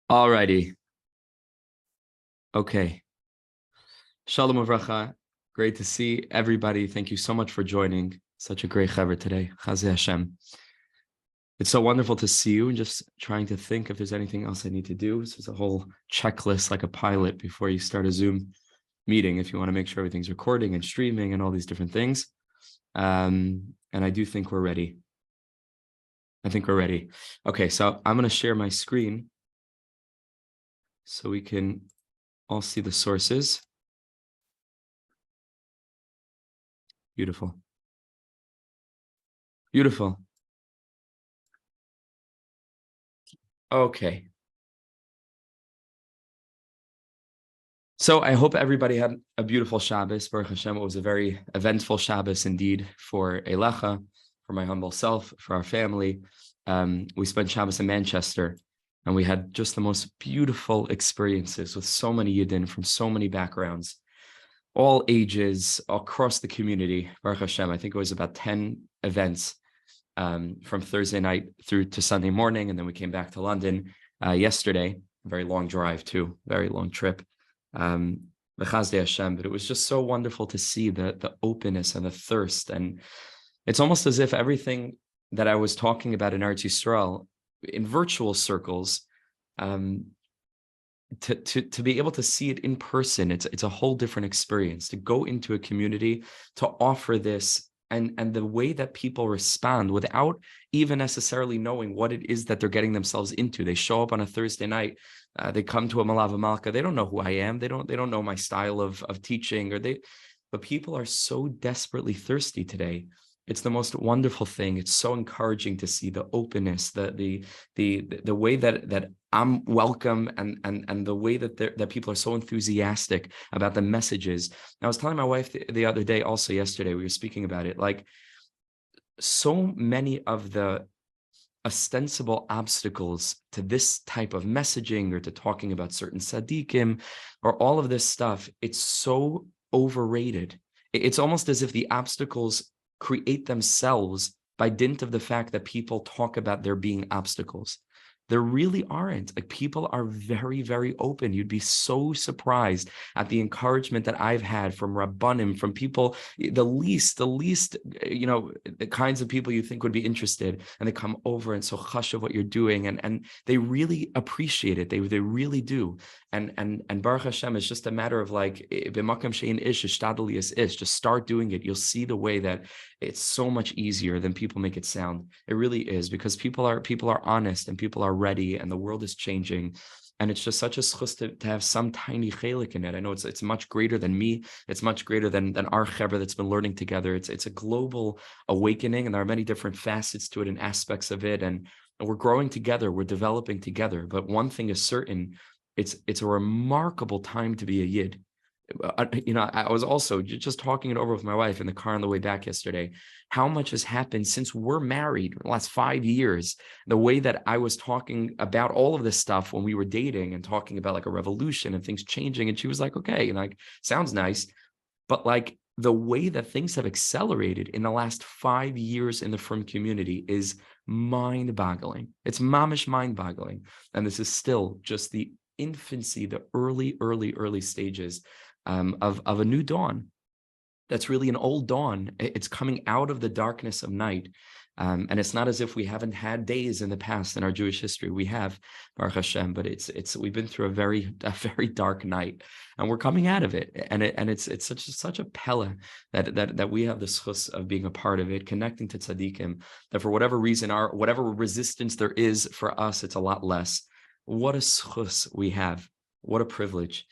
Alrighty. Okay. Shalom Avracha. Great to see everybody. Thank you so much for joining. Such a great chaver today. Chazeh Hashem. It's so wonderful to see you and just trying to think if there's anything else I need to do. This is a whole checklist like a pilot before you start a Zoom meeting if you want to make sure everything's recording and streaming and all these different things. And I do think we're ready. Okay, so I'm going to share my screen so we can all see the sources. Beautiful. Okay. So I hope everybody had a beautiful Shabbos. Baruch Hashem, it was a very eventful Shabbos indeed for Elecha, for my humble self, for our family. We spent Shabbos in Manchester, and we had just the most beautiful experiences with so many Yidden from so many backgrounds, all ages, across the community. Baruch Hashem, I think it was about 10 events from Thursday night through to Sunday morning, and then we came back to London yesterday. A very long drive too, very long trip. But it was just so wonderful to see the openness and the thirst, and it's almost as if everything that I was talking about in Eretz Yisrael in virtual circles, to be able to see it in person, it's a whole different experience to go into a community to offer this. And the way that people respond without even necessarily knowing what it is that they're getting themselves into. They show up on a Thursday night, they come to a Malava Malka, they don't know who I am, they don't know my style of teaching, but people are so desperately thirsty today. It's the most wonderful thing. It's so encouraging to see the openness, the way that I'm welcome, and the way that people are so enthusiastic about the messages. I was telling my wife the other day, also yesterday, we were speaking about it, like so many of the ostensible obstacles to this type of messaging or to talking about certain tzaddikim or all of this stuff, it's so overrated. It's almost as if the obstacles create themselves by dint of the fact that people talk about there being obstacles. There really aren't. Like, people are very, very open. You'd be so surprised at the encouragement that I've had from Rabbanim, from people, the least, the kinds of people you think would be interested, and they come over and so hush of what you're doing, and they really appreciate it. They really do. And Baruch Hashem, is just a matter of like, just start doing it. You'll see the way that it's so much easier than people make it sound. It really is, because people are honest and people are ready, and the world is changing. And it's just such a schus to have some tiny chelik in it. I know it's much greater than me. It's much greater than our chaver that's been learning together. It's a global awakening, and there are many different facets to it and aspects of it. And we're growing together. We're developing together. But one thing is certain, it's a remarkable time to be a Yid. I was also just talking it over with my wife in the car on the way back yesterday, how much has happened since we're married in the last 5 years. The way that I was talking about all of this stuff when we were dating and talking about like a revolution and things changing. And she was like, okay, like, sounds nice. But like, the way that things have accelerated in the last 5 years in the Frum community is mind-boggling. It's mamish mind-boggling. And this is still just the infancy, the early stages of a new dawn. That's really an old dawn. It's coming out of the darkness of night. And it's not as if we haven't had days in the past in our Jewish history. We have, Baruch Hashem, but we've been through a very dark night, and we're coming out of it. And it's such a pella that we have the schus of being a part of it, connecting to tzaddikim, that for whatever reason, whatever resistance there is for us, it's a lot less. What a schus we have. What a privilege.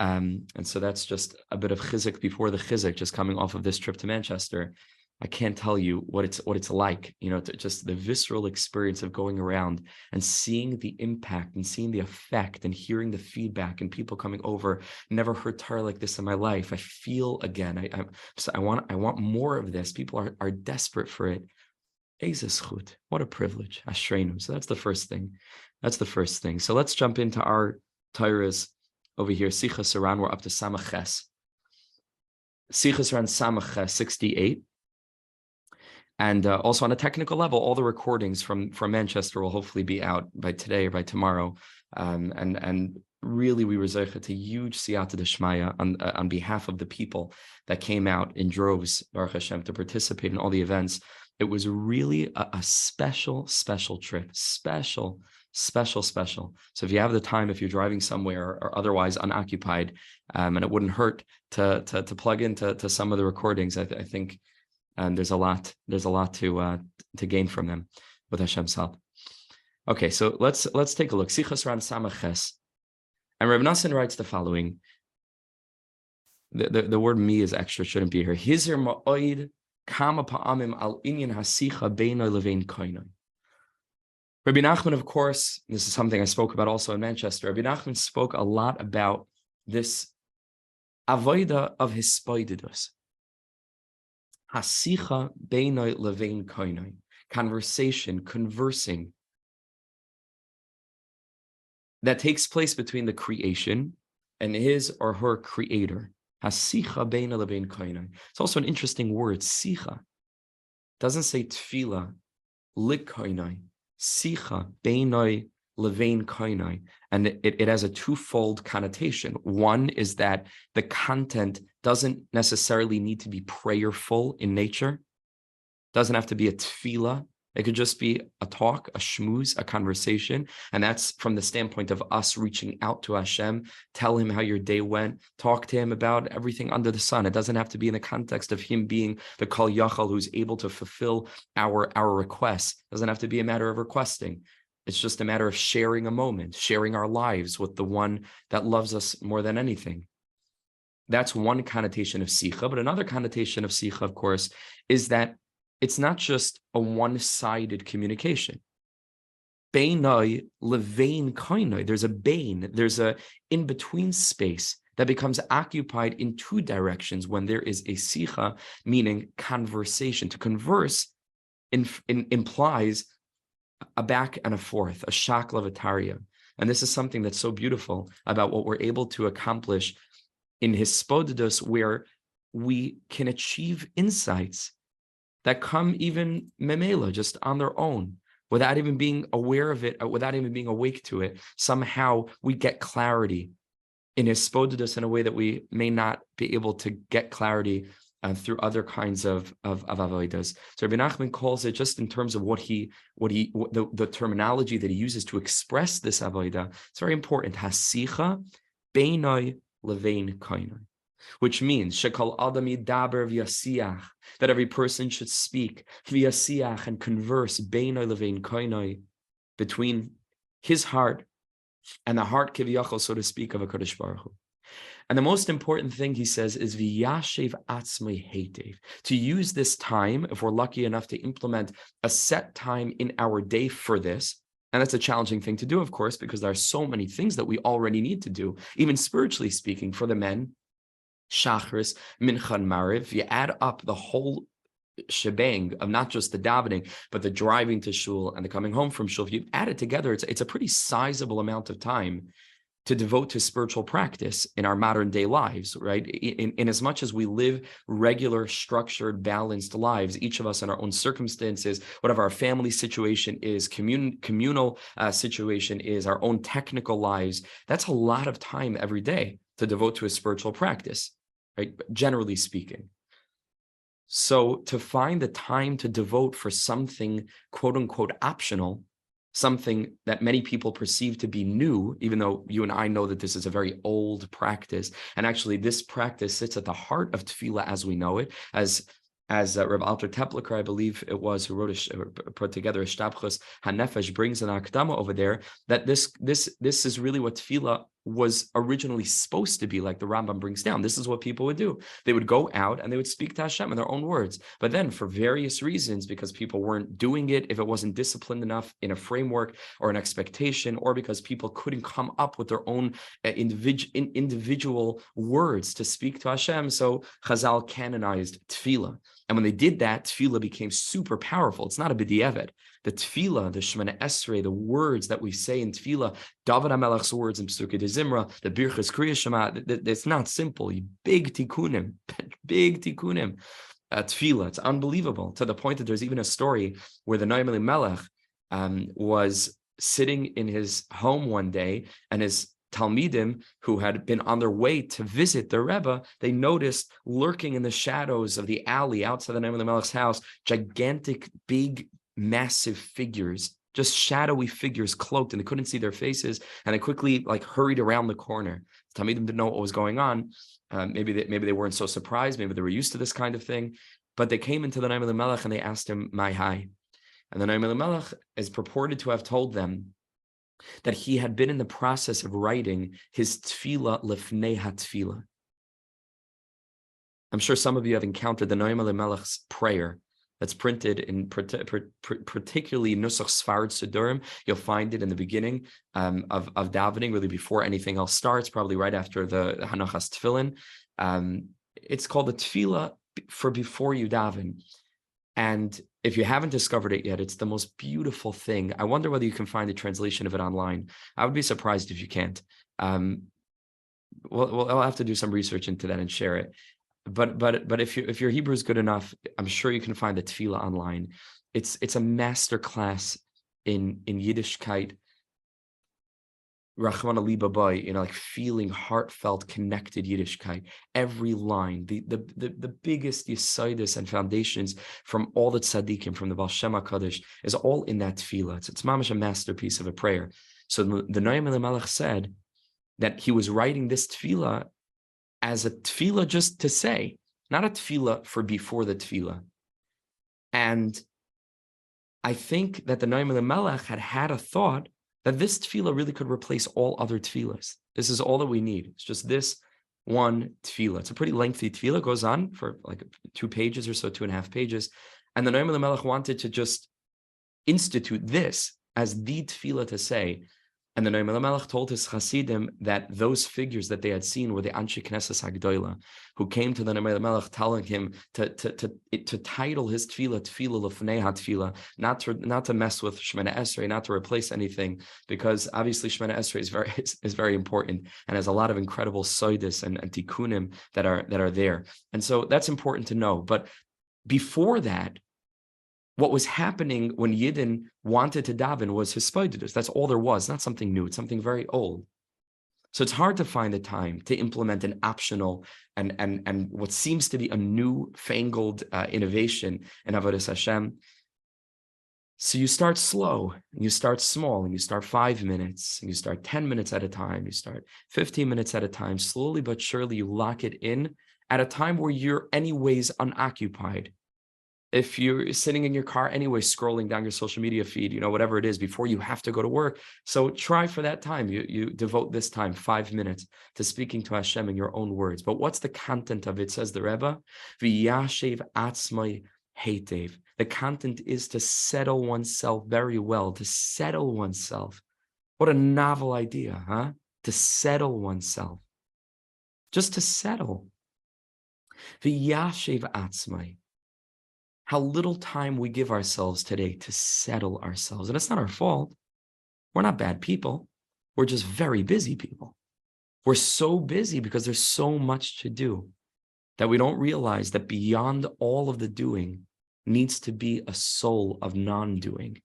And so that's just a bit of chizik before the chizik, just coming off of this trip to Manchester. I can't tell you what it's like, just the visceral experience of going around and seeing the impact and seeing the effect and hearing the feedback and people coming over. Never heard Torah like this in my life. I feel again. I want more of this. People are desperate for it. Eizeh what a privilege. Ashreinu. So that's the first thing. So let's jump into our Torahs over here. Sichos HaRan, we're up to Samach Ches. Sichos HaRan Samach Ches 68. And also on a technical level, all the recordings from Manchester will hopefully be out by today or by tomorrow. And really, we were zeicha a huge siyata d'shmaya on behalf of the people that came out in droves, Baruch Hashem, to participate in all the events. It was really a special trip, special. So if you have the time, if you're driving somewhere or otherwise unoccupied, and it wouldn't hurt to plug into some of the recordings, I think there's a lot to gain from them with Hashem's help. Okay, so let's take a look. Sichos HaRan Samaches, and Rebbe Nassan writes the following. The word "me" is extra, shouldn't be here. Hizer ma'oid kama pa'amim al inyan hasicha beinoi levein koinoi. Rabbi Nachman, of course, this is something I spoke about also in Manchester. Rabbi Nachman spoke a lot about this avoida of Hisbodedus. Hasicha beinoi levein koinoi. Conversation, conversing, that takes place between the creation and his or her creator. Hasicha beina lebein koinai. It's also an interesting word, sicha. It doesn't say tefillah, likoinai. Sicha beinoi levein koinai. And it has a twofold connotation. One is that the content doesn't necessarily need to be prayerful in nature. Doesn't have to be a tefillah. It could just be a talk, a shmooze, a conversation. And that's from the standpoint of us reaching out to Hashem, tell him how your day went, talk to him about everything under the sun. It doesn't have to be in the context of him being the Kol Yachal who's able to fulfill our requests. It doesn't have to be a matter of requesting. It's just a matter of sharing a moment, sharing our lives with the one that loves us more than anything. That's one connotation of sicha. But another connotation of sicha, of course, is that it's not just a one-sided communication. Beinoi levein koinoi. There's a bein, there's a in-between space that becomes occupied in two directions when there is a sicha, meaning conversation. To converse implies a back and a forth, a shakla v'tarya. And this is something that's so beautiful about what we're able to accomplish in Hisbodedus, where we can achieve insights that come even memela, just on their own, without even being aware of it, without even being awake to it. Somehow we get clarity in Hisbodedus in a way that we may not be able to get clarity through other kinds of avodas. So Rabbi Nachman calls it, just in terms of the terminology that he uses to express this avoda, it's very important. Hasicha beinoi levein koinoi. Which means shekol adam yidaber v'yasiach, that every person should speak v'yasiach and converse beinoi levein koinoi, between his heart and the heart kiviyachol, so to speak, of HaKadosh Baruch Hu. And the most important thing, he says, is v'yashev atzmei heitev, to use this time, if we're lucky enough to implement a set time in our day for this. And that's a challenging thing to do, of course, because there are so many things that we already need to do, even spiritually speaking. For the men, Shachris, Mincha, and Mariv, you add up the whole shebang of not just the davening, but the driving to shul and the coming home from shul. If you add it together, it's a pretty sizable amount of time to devote to spiritual practice in our modern day lives, right? In as much as we live regular, structured, balanced lives, each of us in our own circumstances, whatever our family situation is, communal situation is, our own technical lives, that's a lot of time every day to devote to a spiritual practice, right? Generally speaking. So to find the time to devote for something quote unquote optional, something that many people perceive to be new, even though you and I know that this is a very old practice. And actually this practice sits at the heart of tefillah as we know it, as Rebbe Alter Tepliker, I believe it was, who put together a Shtabchus HaNefesh, brings an akdama over there, that this is really what tefillah was originally supposed to be, like the Rambam brings down. This is what people would do. They would go out and they would speak to Hashem in their own words. But then for various reasons, because people weren't doing it, if it wasn't disciplined enough in a framework or an expectation, or because people couldn't come up with their own individual words to speak to Hashem, so Chazal canonized tefillah. And when they did that, tefillah became super powerful. It's not a b'diavad. The tefillah, the Shemana Esrei, the words that we say in tefillah, David HaMelech's words in Pesukei de Zimra, the Birchas Kriya Shema, it's not simple. Big tikkunim, tefillah, it's unbelievable, to the point that there's even a story where the Noam Elimelech was sitting in his home one day, and his Talmidim, who had been on their way to visit the Rebbe, they noticed lurking in the shadows of the alley outside the Noam Elimelech's house, gigantic, big, massive figures, just shadowy figures cloaked, and they couldn't see their faces, and they quickly hurried around the corner. Talmidim didn't know what was going on. Maybe they weren't so surprised. Maybe they were used to this kind of thing. But they came into the Noam Elimelech and they asked him, "My hi." And the Noam Elimelech is purported to have told them that he had been in the process of writing his tefillah lefnei hatefillah. I'm sure some of you have encountered the Noam Elimelech's prayer that's printed in particularly Nusach Sfarad Sidurim. You'll find it in the beginning of davening, really before anything else starts, probably right after the Hanachas Tefillin. It's called the tefillah for before you daven. And if you haven't discovered it yet, it's the most beautiful thing. I wonder whether you can find a translation of it online. I would be surprised if you can't. I'll have to do some research into that and share it. But if your Hebrew is good enough, I'm sure you can find the tefillah online. It's a master class in Yiddishkeit. Rahman Ali Babai, feeling heartfelt, connected Yiddishkeit. Every line, the biggest yesodis and foundations from all the tzaddikim, from the Baal Shem HaKadosh, is all in that tefillah. It's mamash a masterpiece of a prayer. So the Noam Elimelech said that he was writing this tefillah as a tefillah just to say, not a tefillah for before the tefillah. And I think that the Noam Elimelech had a thought that this tefillah really could replace all other tefillahs. This is all that we need. It's just this one tefillah. It's a pretty lengthy tefillah. It goes on for 2 pages or so, 2.5 pages. And the Noam Elimelech wanted to just institute this as the tefillah to say. And the Noam Elimelech told his Hasidim that those figures that they had seen were the Anshe Knesses HaGdoila, who came to the Noam Elimelech telling him to title his tefillah Lefnei HaTefillah, not to mess with Shemana Esrei, not to replace anything, because obviously Shemana Esrei is very important and has a lot of incredible soidis and tikkunim that are there. And so that's important to know. But before that, what was happening when Yidden wanted to daven was Hisbodedus. That's all there was, not something new. It's something very old. So it's hard to find the time to implement an optional and what seems to be a new fangled innovation in Avodas Hashem. So you start slow, and you start small, and you start 5 minutes, and you start 10 minutes at a time, you start 15 minutes at a time. Slowly but surely you lock it in at a time where you're anyways unoccupied. If you're sitting in your car anyway, scrolling down your social media feed, whatever it is, before you have to go to work. So try for that time. You devote this time, 5 minutes, to speaking to Hashem in your own words. But what's the content of it, says the Rebbe? V'yashev atzmai heitev. The content is to settle oneself very well, to settle oneself. What a novel idea, huh? To settle oneself. Just to settle. V'yashev atzmai. How little time we give ourselves today to settle ourselves. And it's not our fault. We're not bad people. We're just very busy people. We're so busy because there's so much to do that we don't realize that beyond all of the doing needs to be a soul of non-doing,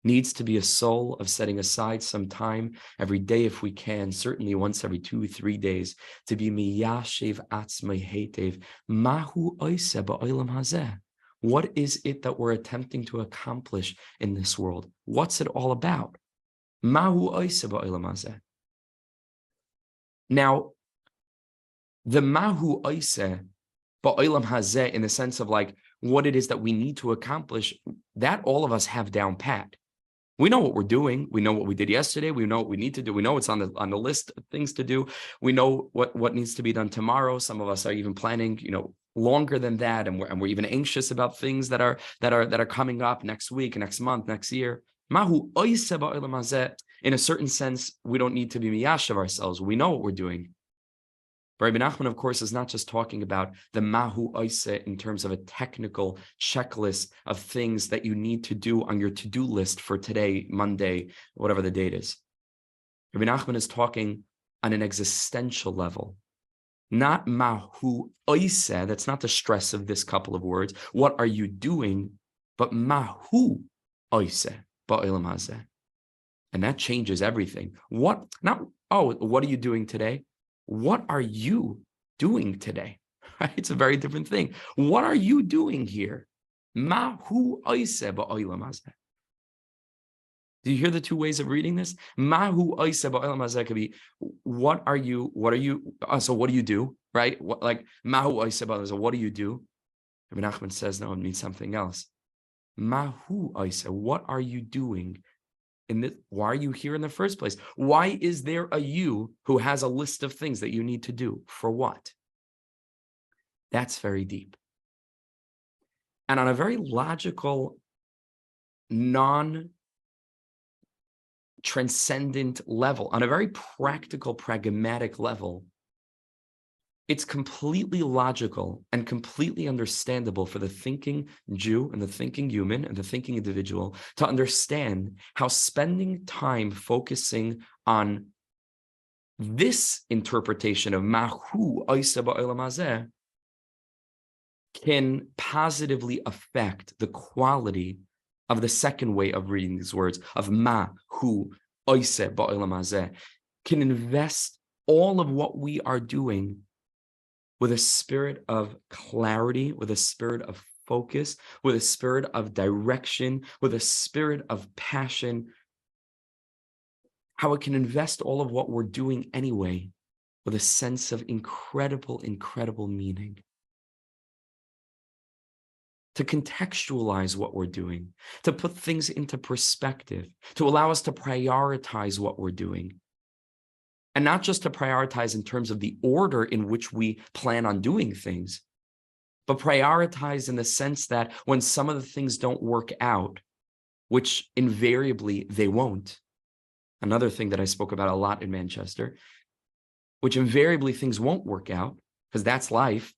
needs to be a soul of setting aside some time every day if we can, certainly once every 2-3 days, to be miyashev atzmai heitev mahu oise ba'olam hazeh. What is it that we're attempting to accomplish in this world? What's it all about? Mahu oise ba'olam hazeh. Now, the mahu oise ba'olam hazeh, in the sense of what it is that we need to accomplish, that all of us have down pat. We know what we're doing. We know what we did yesterday. We know what we need to do. We know it's on the list of things to do. We know what needs to be done tomorrow. Some of us are even planning, longer than that, and we're even anxious about things that are coming up next week, next month, next year. Mahu oise ba'olam hazeh. In a certain sense, we don't need to be miyashav ourselves. We know what we're doing. But Rebbe Nachman, of course, is not just talking about the mahu oise in terms of a technical checklist of things that you need to do on your to-do list for today, Monday, whatever the date is. Rebbe Nachman is talking on an existential level. Not mahu oise, that's not the stress of this couple of words. What are you doing? But mahu oise ba'olam hazeh. And that changes everything. What are you doing today? What are you doing today? Right? It's a very different thing. What are you doing here? Mahu oiseh ba'olam hazeh. Do you hear the two ways of reading this? Mahu oiseh ba'olam hazeh could be, what are you, so what do you do? Right? Mahu oiseh ba'olam hazeh, what do you do? Rebbe Nachman says, no, it means something else. Mahu oiseh, what are you doing? Why are you here in the first place? Why is there a you who has a list of things that you need to do? For what? That's very deep. And on a very logical, non-transcendent level, on a very practical, pragmatic level, it's completely logical and completely understandable for the thinking Jew and the thinking human and the thinking individual to understand how spending time focusing on this interpretation of Mahu Oiseh ba'olam hazeh can positively affect the quality of the second way of reading these words, of Mahu Oiseh ba'olam hazeh, can invest all of what we are doing with a spirit of clarity, with a spirit of focus, with a spirit of direction, with a spirit of passion, how it can invest all of what we're doing anyway with a sense of incredible, incredible meaning. To contextualize what we're doing, to put things into perspective, to allow us to prioritize what we're doing. And not just to prioritize in terms of the order in which we plan on doing things, but prioritize in the sense that when some of the things don't work out, which invariably they won't, another thing that I spoke about a lot in Manchester, which invariably things won't work out, because that's life,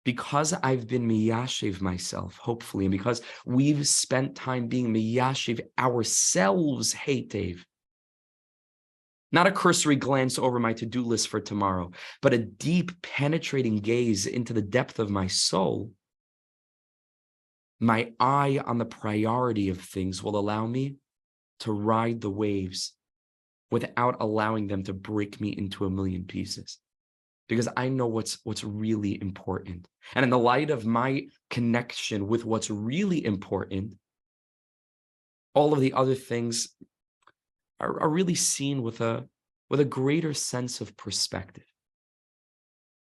because I've been miyashiv myself, hopefully, and because we've spent time being miyashiv ourselves, heitev, not a cursory glance over my to-do list for tomorrow, but a deep, penetrating gaze into the depth of my soul, my eye on the priority of things will allow me to ride the waves without allowing them to break me into a million pieces. Because I know what's really important. And in the light of my connection with what's really important, all of the other things are really seen with a greater sense of perspective.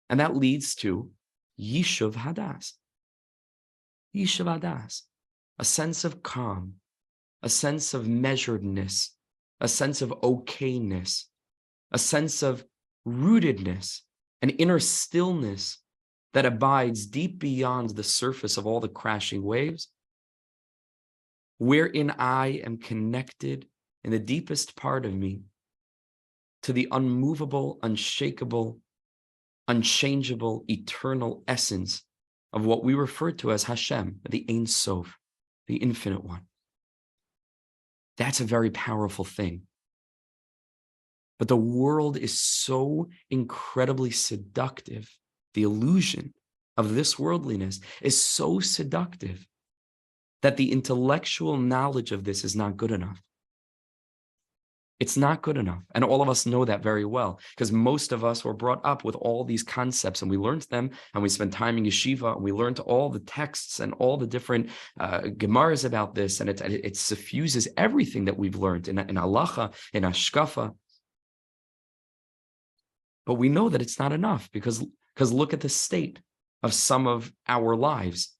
And that leads to Yishuv Hadas. Yishuv Hadas, a sense of calm, a sense of measuredness, a sense of okayness, a sense of rootedness, an inner stillness that abides deep beyond the surface of all the crashing waves, wherein I am connected in the deepest part of me to the unmovable, unshakable, unchangeable, eternal essence of what we refer to as Hashem, the Ein Sof, the Infinite One. That's a very powerful thing. But the world is so incredibly seductive. The illusion of this worldliness is so seductive that the intellectual knowledge of this is not good enough. It's not good enough. And all of us know that very well, because most of us were brought up with all these concepts and we learned them and we spent time in yeshiva and we learned all the texts and all the different gemaras about this. And it suffuses everything that we've learned in halacha, in hashkafa. But we know that it's not enough because look at the state of some of our lives,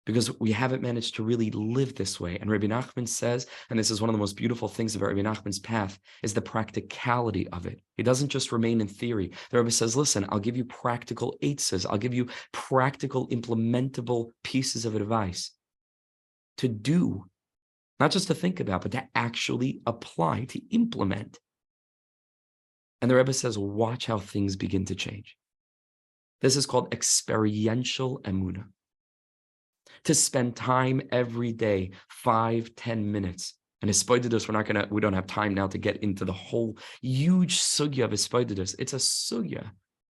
because we haven't managed to really live this way. And Rebbe Nachman says, and this is one of the most beautiful things about Rebbe Nachman's path, is the practicality of it. It doesn't just remain in theory. The Rebbe says, listen, I'll give you practical eitzes. I'll give you practical, implementable pieces of advice to do, not just to think about, but to actually apply, to implement. And the Rebbe says, watch how things begin to change. This is called experiential emunah. To spend time every day, 5-10 minutes. And Hisbodedus, we don't have time now to get into the whole huge sugya of Hisbodedus. It's a sugya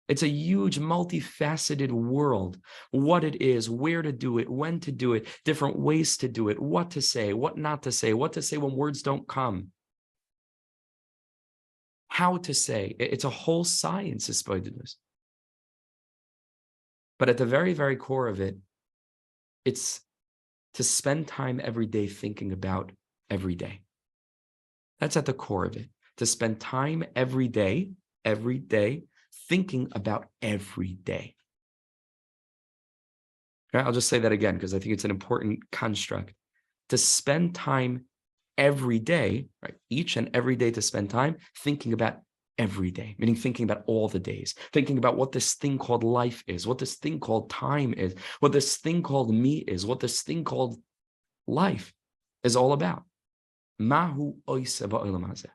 It's a huge, multifaceted world. What it is, where to do it, when to do it, different ways to do it, what to say, what not to say, what to say when words don't come, how to say. It's a whole science, Hisbodedus. But at the very, very core of it, it's to spend time every day thinking about every day. That's at the core of it. To spend time every day, thinking about every day. Okay, I'll just say that again because I think it's an important construct. To spend time every day, right? Each and every day to spend time thinking about every day, meaning thinking about all the days, thinking about what this thing called life is, what this thing called time is, what this thing called me is, what this thing called life is all about. Mahu oise ba'olam hazeh.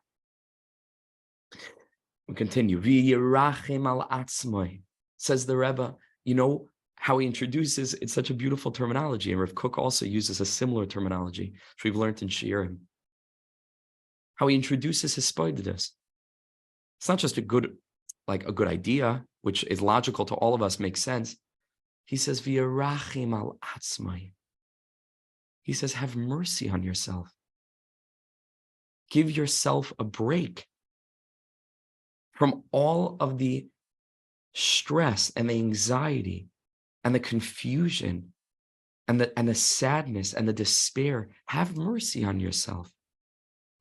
We continue. V'yirachem al atzmai, says the Rebbe. You know how he introduces, it's such a beautiful terminology. And Rav Kook also uses a similar terminology, which we've learned in shiur. How he introduces Hisbodedus. It's not just a good idea, which is logical to all of us, makes sense. He says, V'yirachem al atzmai. He says, have mercy on yourself. Give yourself a break from all of the stress and the anxiety and the confusion and the sadness and the despair. Have mercy on yourself.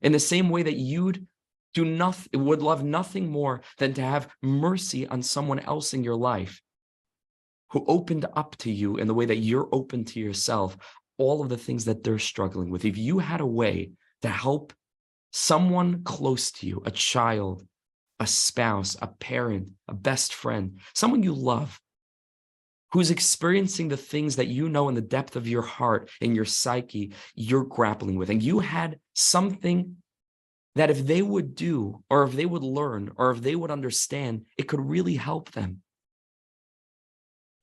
In the same way that you'd would love nothing more than to have mercy on someone else in your life who opened up to you in the way that you're open to yourself, all of the things that they're struggling with. If you had a way to help someone close to you, a child, a spouse, a parent, a best friend, someone you love, who's experiencing the things that you know in the depth of your heart, in your psyche, you're grappling with, and you had something that if they would do, or if they would learn, or if they would understand, it could really help them.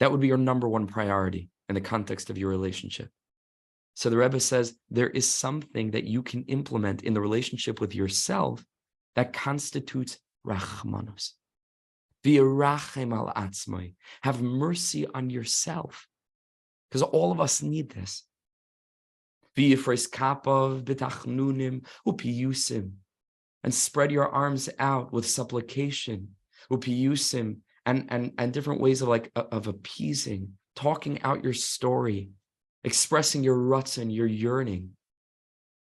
That would be your number one priority in the context of your relationship. So the Rebbe says there is something that you can implement in the relationship with yourself that constitutes rachmanus. V'yirachem al atzmai. Have mercy on yourself, because all of us need this. V'yifres kapav b'tachnunim upiyusim, and spread your arms out with supplication, upiyusim, and different ways of appeasing, talking out your story, expressing your ratzon, your yearning.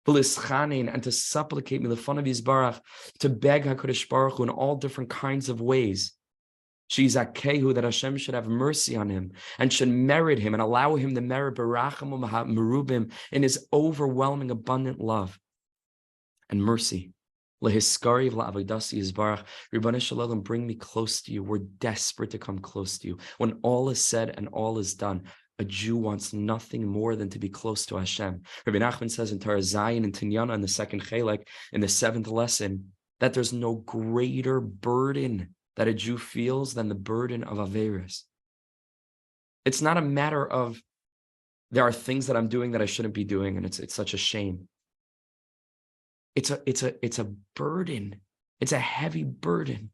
And to supplicate me, the fun of Yisbarach, to beg HaKadosh Baruch Hu in all different kinds of ways. Shizakehu, that Hashem should have mercy on him and should merit him and allow him to merit Barachamum HaMerubim in his overwhelming, abundant love and mercy. Lehiskari v'la'avodasi Yisbarach, Ribbonei Shalom, bring me close to you. We're desperate to come close to you. When all is said and all is done, a Jew wants nothing more than to be close to Hashem. Rebbe Nachman says in Torah Zion and Tinyana in the second chelek, in the 7th lesson, that there's no greater burden that a Jew feels than the burden of Averis. It's not a matter of there are things that I'm doing that I shouldn't be doing, and it's such a shame. It's a burden. It's a heavy burden.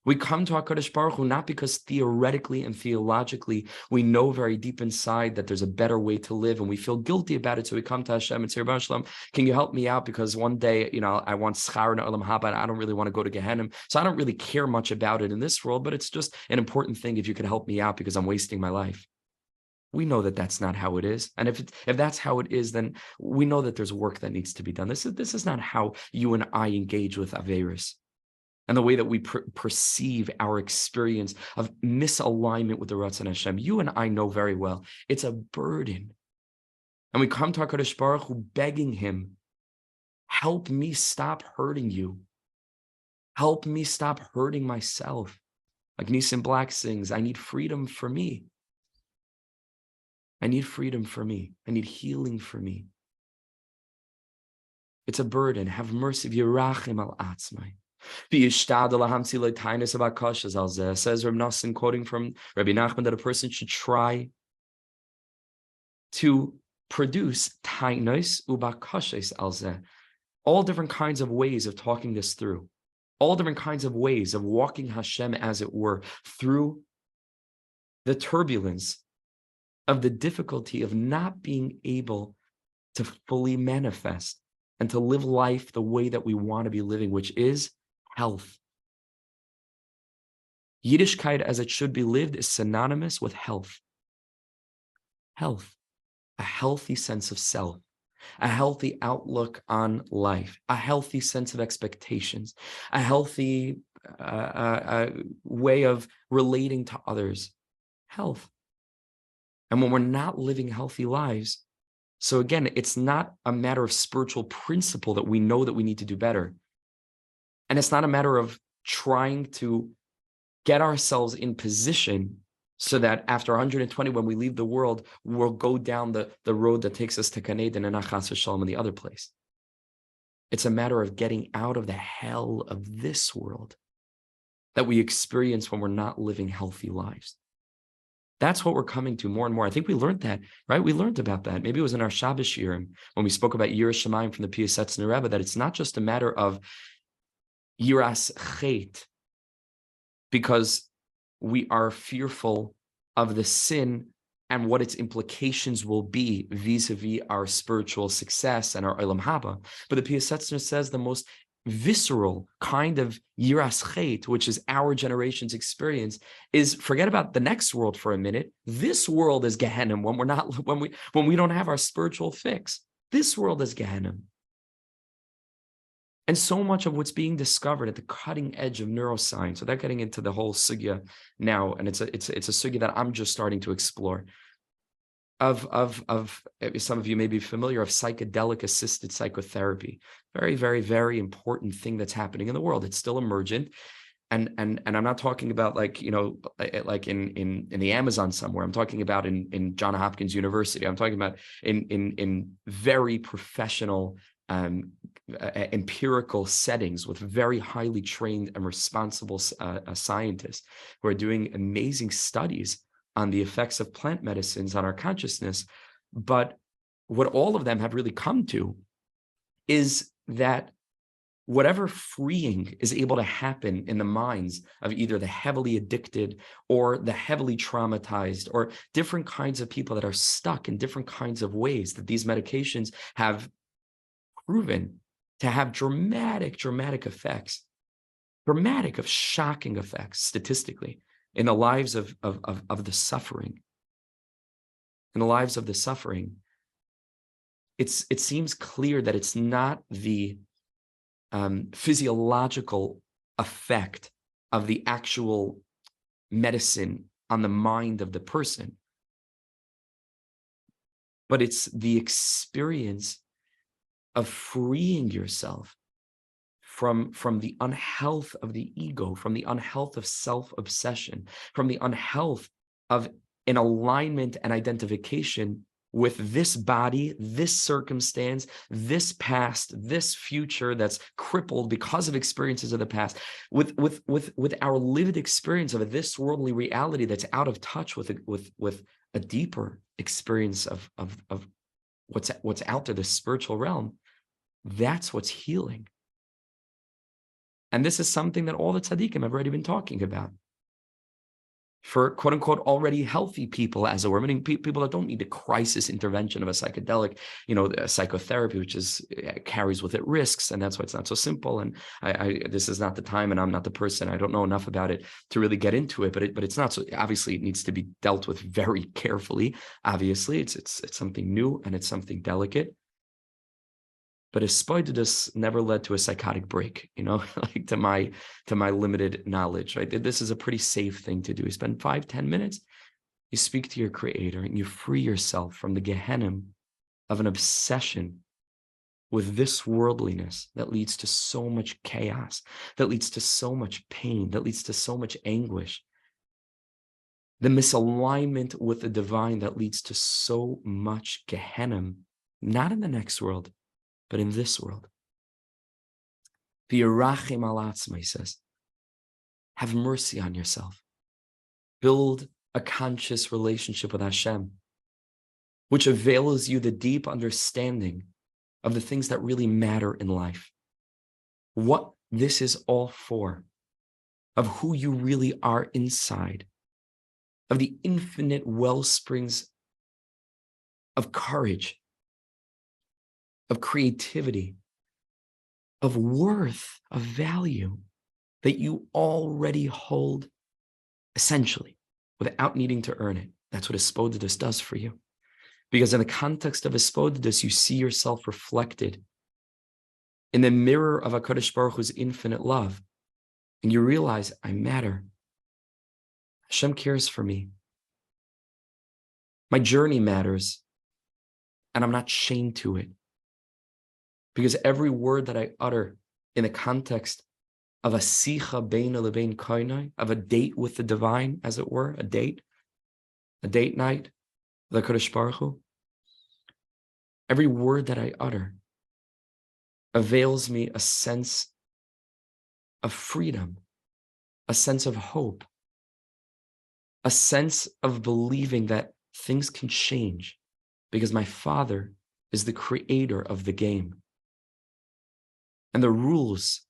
We come to HaKadosh Baruch Hu not because theoretically and theologically we know very deep inside that there's a better way to live and we feel guilty about it. So we come to Hashem and say, Rebbe Shalom, can you help me out? Because one day, I want schar in Olam Haba and I don't really want to go to Gehenna. So I don't really care much about it in this world, but it's just an important thing if you could help me out because I'm wasting my life. We know that that's not how it is. And if that's how it is, then we know that there's work that needs to be done. This is not how you and I engage with Averis. And the way that we perceive our experience of misalignment with the Ratzon Hashem, you and I know very well, it's a burden. And we come to HaKadosh Baruch Hu begging him, help me stop hurting you. Help me stop hurting myself. Like Nisim Black sings, I need freedom for me. I need freedom for me. I need healing for me. It's a burden. Have mercy. V'yirachem al atzmai. Says Reb Nosson, quoting from Rabbi Nachman, that a person should try to produce tainos ubakashes alzeh, all different kinds of ways of talking this through. all different kinds of ways of walking Hashem, as it were, through the turbulence of the difficulty of not being able to fully manifest and to live life the way that we want to be living, which is health. Yiddishkeit as it should be lived is synonymous with health. Health, a healthy sense of self, a healthy outlook on life, a healthy sense of expectations, a healthy way of relating to others. Health. And when we're not living healthy lives, so again, it's not a matter of spiritual principle that we know that we need to do better. And it's not a matter of trying to get ourselves in position so that after 120, when we leave the world, we'll go down the road that takes us to Gan Eden and Chas v'Shalom in the other place. It's a matter of getting out of the hell of this world that we experience when we're not living healthy lives. That's what we're coming to more and more. I think we learned that, right? We learned about that. Maybe it was in our Shabbos shiurim when we spoke about Yiras Shamayim from the Piyasetz and the Rebbe, that it's not just a matter of Yiras Chet, because we are fearful of the sin and what its implications will be vis-a-vis our spiritual success and our Olam Haba. But the Piyasetzner says the most visceral kind of Yiras Chet, which is our generation's experience, is forget about the next world for a minute. This world is Gehenna when we don't have our spiritual fix. This world is Gehenna. And so much of what's being discovered at the cutting edge of neuroscience, without getting into the whole sugya now, and it's a sugya that I'm just starting to explore, of some of you may be familiar of psychedelic assisted psychotherapy. Very, very, very important thing that's happening in the world. It's still emergent. And I'm not talking about like in the Amazon somewhere. I'm talking about in Johns Hopkins University. I'm talking about in very professional empirical settings with very highly trained and responsible scientists who are doing amazing studies on the effects of plant medicines on our consciousness. But what all of them have really come to is that whatever freeing is able to happen in the minds of either the heavily addicted or the heavily traumatized or different kinds of people that are stuck in different kinds of ways, that these medications have proven to have dramatic effects, shocking effects statistically in the lives of the suffering. In the lives of the suffering, it seems clear that it's not the physiological effect of the actual medicine on the mind of the person, but it's the experience of freeing yourself from the unhealth of the ego, from the unhealth of self-obsession, from the unhealth of an alignment and identification with this body, this circumstance, this past, this future that's crippled because of experiences of the past, with our lived experience of this worldly reality that's out of touch with a deeper experience of what's out there, the spiritual realm. That's what's healing. And this is something that all the tzaddikim have already been talking about. For quote unquote already healthy people, as it were, meaning people that don't need the crisis intervention of a psychedelic, psychotherapy, which carries with it risks, and that's why it's not so simple. And this is not the time, and I'm not the person. I don't know enough about it to really get into it. But it's not so. Obviously, it needs to be dealt with very carefully. Obviously, it's something new and it's something delicate. But Hisbodedus never led to a psychotic break, like to my limited knowledge, right? This is a pretty safe thing to do. You spend 5-10 minutes, you speak to your creator, and you free yourself from the Gehenna of an obsession with this worldliness that leads to so much chaos, that leads to so much pain, that leads to so much anguish. The misalignment with the divine that leads to so much Gehenna, not in the next world, but in this world. V'yirachem al atzma, he says, have mercy on yourself. Build a conscious relationship with Hashem, which avails you the deep understanding of the things that really matter in life. What This is all for of who you really are inside, of the infinite well springs of courage, of creativity, of worth, of value that you already hold essentially without needing to earn it. That's what Hisbodedus does for you. Because in the context of Hisbodedus, you see yourself reflected in the mirror of HaKadosh Baruch Hu's infinite love. And you realize, I matter. Hashem cares for me. My journey matters. And I'm not chained to it. Because every word that I utter in the context of a sicha beina lebein kainai, of a date with the divine, as it were, a date night, the HaKadosh Baruch Hu, every word that I utter avails me a sense of freedom, a sense of hope, a sense of believing that things can change because my Father is the creator of the game. And the rules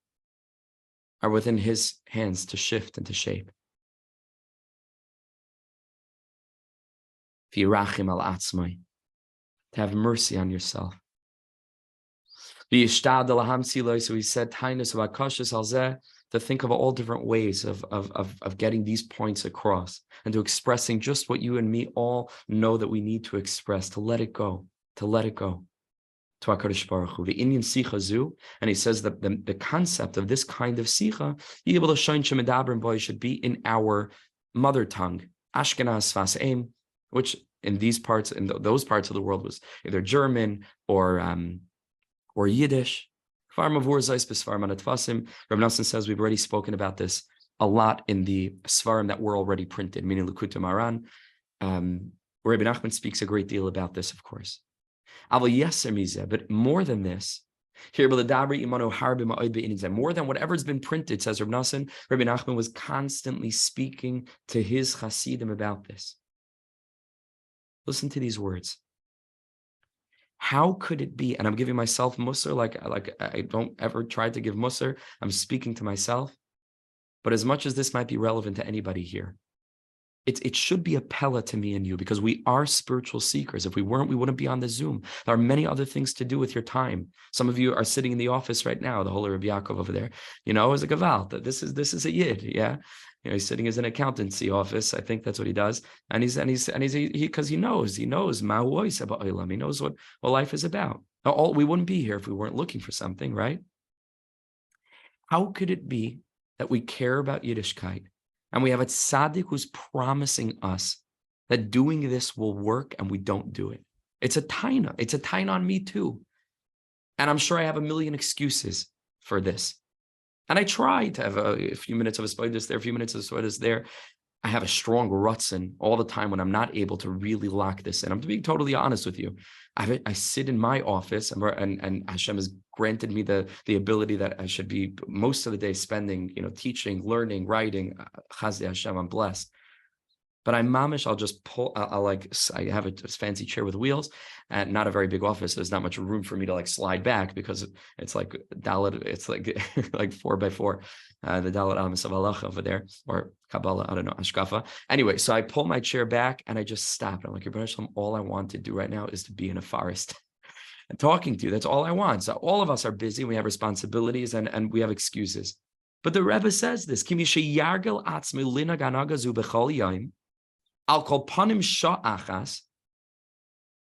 are within his hands to shift and to shape. V'yirachim al atzmai, to have mercy on yourself. So he said, Tainus of Akashis Alzeh, to think of all different ways of getting these points across and to expressing just what you and me all know that we need to express, to let it go, to HaKadosh Baruch Hu. The Indian Sicha Zu, and he says that the concept of this kind of Sicha, should be in our mother tongue, Ashkenaz Sfas Eim, which in these parts, in those parts of the world was either German or Yiddish. Rebbe Nachman says we've already spoken about this a lot in the Svarim that were already printed, meaning Likutei Moharan. Rebbe Nachman speaks a great deal about this, of course. But more than this, more than whatever's been printed, says Rebbe Nachman was constantly speaking to his Hasidim about this. Listen to these words. How could it be, and I'm giving myself Musar, like I don't ever try to give Musar, I'm speaking to myself, but as much as this might be relevant to anybody here, it should be a pella to me and you, because we are spiritual seekers. If we weren't, we wouldn't be on the Zoom. There are many other things to do with your time. Some of you are sitting in the office right now, the holy Rebbe Yaakov over there, is a gaval, that this is a yid, yeah? He's sitting as an accountancy office. I think that's what he does. And he's because he knows ma'uois about olam. He knows what life is about. We wouldn't be here if we weren't looking for something, right? How could it be that we care about Yiddishkeit and we have a tzaddik who's promising us that doing this will work and we don't do it? It's a taina. It's a taina on me too. And I'm sure I have a million excuses for this. And I try to have a few minutes of Hisbodedus there, a few minutes of Hisbodedus there. I have a strong rutzen all the time when I'm not able to really lock this in. I'm being totally honest with you. I sit in my office and Hashem has granted me the ability that I should be most of the day spending, teaching, learning, writing. Chazdi Hashem, I'm blessed. But I'll just pull, I have a fancy chair with wheels and not a very big office. There's not much room for me to slide back because it's like Dalit, it's like 4x4, the Dalit Amos of Allah over there, or Kabbalah, I don't know, Ashkafa. Anyway, so I pull my chair back and I just stop. I'm like, Rebbe Shalom, all I want to do right now is to be in a forest and talking to you. That's all I want. So all of us are busy. We have responsibilities and we have excuses. But the Rebbe says this, Kimi sheyargel atzmi lina ganagazu b'chol yom. I'll call panim sha'achas,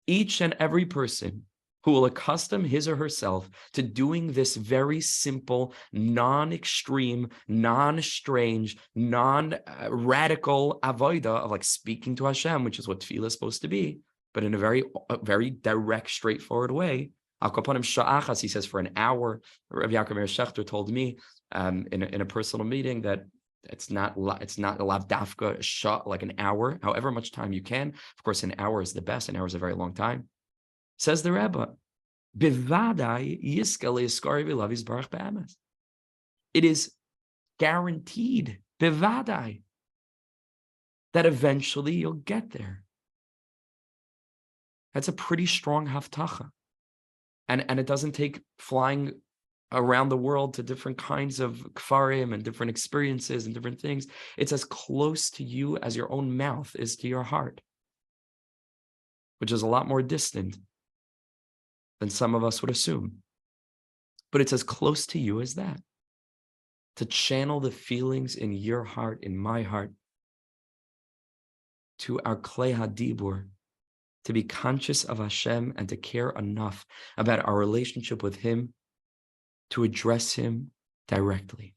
each and every person who will accustom his or herself to doing this very simple, non-extreme, non-strange, non-radical avoida of speaking to Hashem, which is what tefillah is supposed to be, but in a very direct, straightforward way. I'll call panim sha'achas, he says, for an hour. Rabbi Yaakov Meir Shechter told me in a personal meeting that it's not a lav dafka shot like an hour, however much time you can. Of course, an hour is the best. An hour is a very long time. Says the Rebbe, it is guaranteed, bevadai, that eventually you'll get there. That's a pretty strong haftacha. And it doesn't take flying around the world to different kinds of kfarim and different experiences and different things. It's as close to you as your own mouth is to your heart, which is a lot more distant than some of us would assume. But it's as close to you as that. To channel the feelings in your heart, in my heart, to our klei hadibur, to be conscious of Hashem and to care enough about our relationship with Him to address Him directly.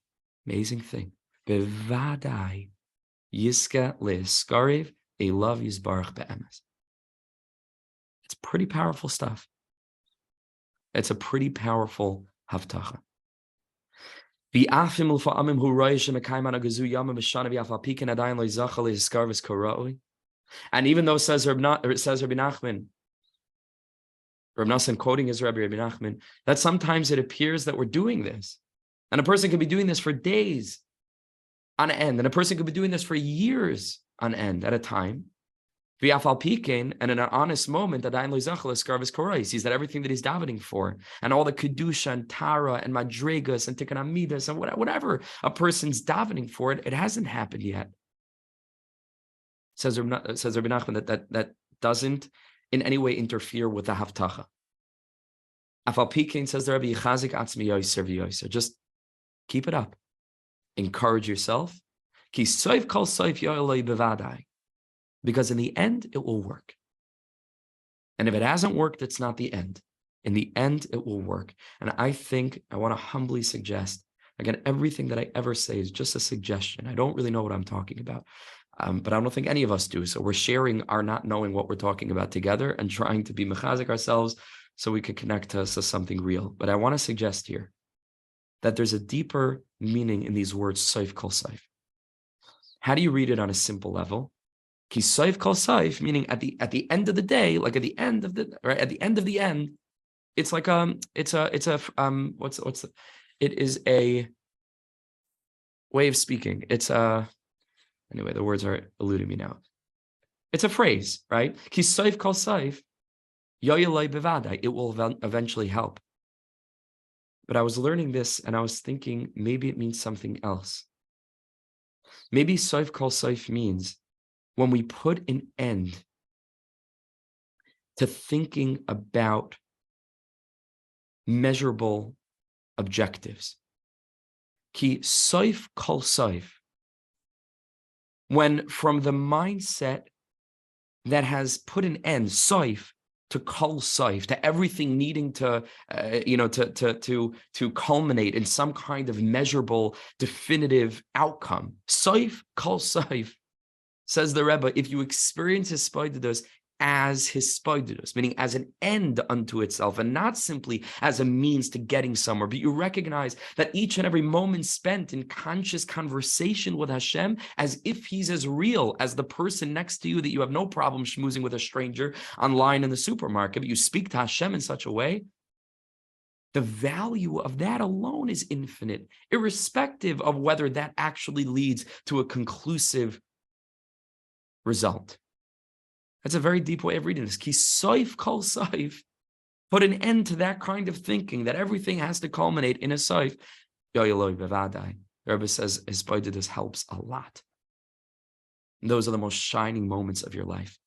Amazing thing. Bevadai yiska le'eskarev elav yizbarach be'emes. It's pretty powerful stuff. It's a pretty powerful haftacha. And even though says Rebbe Nachman, Rebbe Nassan quoting his Rebbe Nachman, that sometimes it appears that we're doing this. And a person could be doing this for days on end. And a person could be doing this for years on end at a time. And in an honest moment, he sees that everything that he's davening for, and all the kedusha and tara and madrigas and tikkun amidas and whatever a person's davening for, it hasn't happened yet. Says Rebbe Nachman that doesn't in any way interfere with the haftacha. Afal Pikein says the Rebbe, Yichazik atzmi yoser v'yoser. Just keep it up. Encourage yourself. Ki soif kol soif yoeloi bevadai. Because in the end, it will work. And if it hasn't worked, it's not the end. In the end, it will work. And I want to humbly suggest, again, everything that I ever say is just a suggestion. I don't really know what I'm talking about. But I don't think any of us do. So we're sharing our not knowing what we're talking about together and trying to be mechazik ourselves so we could connect to something real. But I want to suggest here that there's a deeper meaning in these words, soif kol soif. How do you read it on a simple level? Ki soif kol soif, meaning at the end of the day, like at the end of the end, it's like it is a way of speaking. Anyway, the words are eluding me now. It's a phrase, right? Ki soif kol soif, yoyeloi bevadai. It will eventually help. But I was learning this and I was thinking maybe it means something else. Maybe soif kol soif means when we put an end to thinking about measurable objectives. Ki soif kol soif. When from the mindset that has put an end, soif, to kol soif, to everything needing to culminate in some kind of measurable, definitive outcome. Soif kol soif, says the Rebbe, if you experience Hisbodedus as Hisbodedus, meaning as an end unto itself, and not simply as a means to getting somewhere, but you recognize that each and every moment spent in conscious conversation with Hashem, as if He's as real as the person next to you that you have no problem schmoozing with a stranger online in the supermarket, but you speak to Hashem in such a way, the value of that alone is infinite, irrespective of whether that actually leads to a conclusive result. That's a very deep way of reading this. Ki soif kol soif, put an end to that kind of thinking that everything has to culminate in a soif. Yoyeloi bevadai. The Rebbe says Hisbodedus helps a lot. And those are the most shining moments of your life.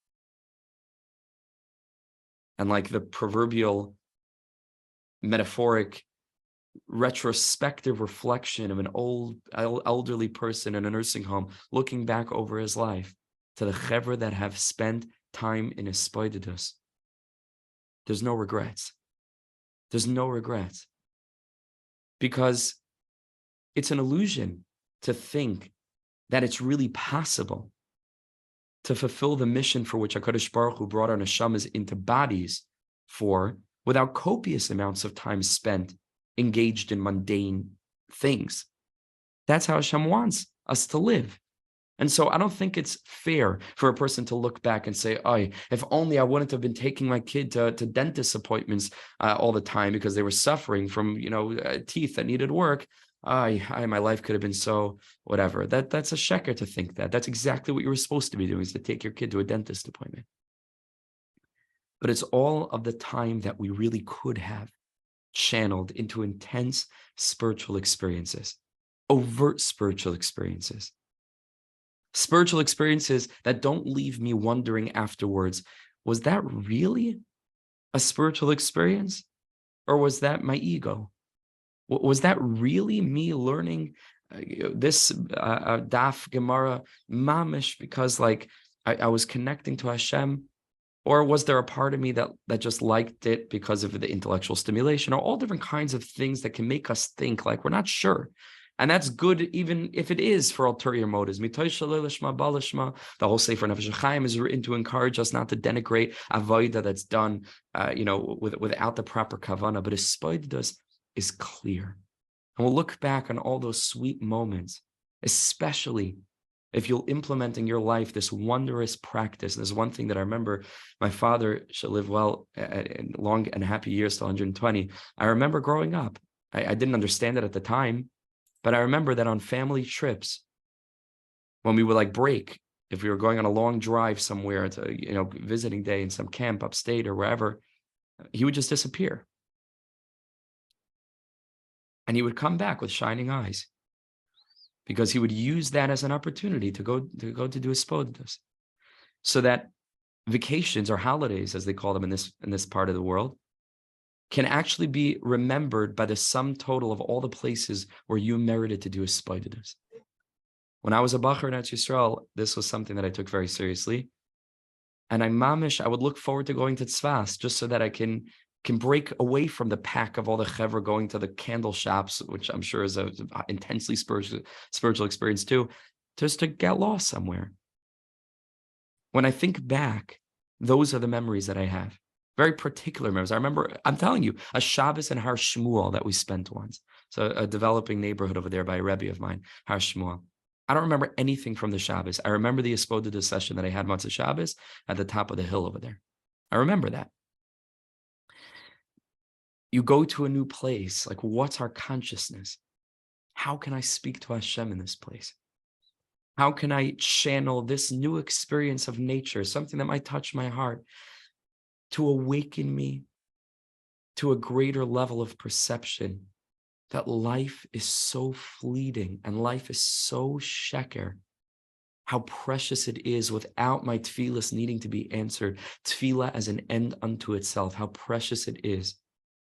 And like the proverbial metaphoric retrospective reflection of an old elderly person in a nursing home looking back over his life to the chevra that have spent time in Hisbodedus, there's no regrets. There's no regrets. Because it's an illusion to think that it's really possible to fulfill the mission for which HaKadosh Baruch Hu brought our neshamas into bodies for, without copious amounts of time spent engaged in mundane things. That's how Hashem wants us to live. And so I don't think it's fair for a person to look back and say, oh, if only I wouldn't have been taking my kid to dentist appointments all the time because they were suffering from, teeth that needed work. My life could have been so whatever. That's a sheker to think that. That's exactly what you were supposed to be doing, is to take your kid to a dentist appointment. But it's all of the time that we really could have channeled into intense spiritual experiences, overt spiritual experiences that don't leave me wondering afterwards, was that really a spiritual experience? Or was that my ego? Was that really me learning this daf Gemara mamish because like I was connecting to Hashem? Or was there a part of me that just liked it because of the intellectual stimulation, or all different kinds of things that can make us think like we're not sure? And that's good, even if it is for ulterior motives. The whole Sefer Nefesh Chaim is written to encourage us not to denigrate avodah that's done, without the proper kavana. But Hisbodedus is clear, and we'll look back on all those sweet moments, especially if you'll implement in your life this wondrous practice. And there's one thing that I remember, my father should live well and long and happy years to 120. I remember growing up, I didn't understand it at the time, but I remember that on family trips, when we would like break, if we were going on a long drive somewhere to, visiting day in some camp upstate or wherever, he would just disappear. And he would come back with shining eyes, because he would use that as an opportunity to go to do Hisbodedus, so that vacations or holidays, as they call them in this part of the world, can actually be remembered by the sum total of all the places where you merited to do Hisbodedus. When I was a bacher in Eretz Yisrael, this was something that I took very seriously, and I would look forward to going to Tzfas just so that I can break away from the pack of all the chevra going to the candle shops, which I'm sure is a intensely spiritual experience too, just to get lost somewhere. When I think back, those are the memories that I have. Very particular memories. I remember, I'm telling you, a Shabbos in Har Shmuel that we spent once. So a developing neighborhood over there by a Rebbe of mine, Har Shmuel. I don't remember anything from the Shabbos. I remember the Hisbodedus session that I had once a Shabbos at the top of the hill over there. I remember that. You go to a new place, like what's our consciousness? How can I speak to Hashem in this place? How can I channel this new experience of nature, something that might touch my heart, to awaken me to a greater level of perception that life is so fleeting and life is so sheker? How precious it is without my tefillas needing to be answered, tefillah as an end unto itself, how precious it is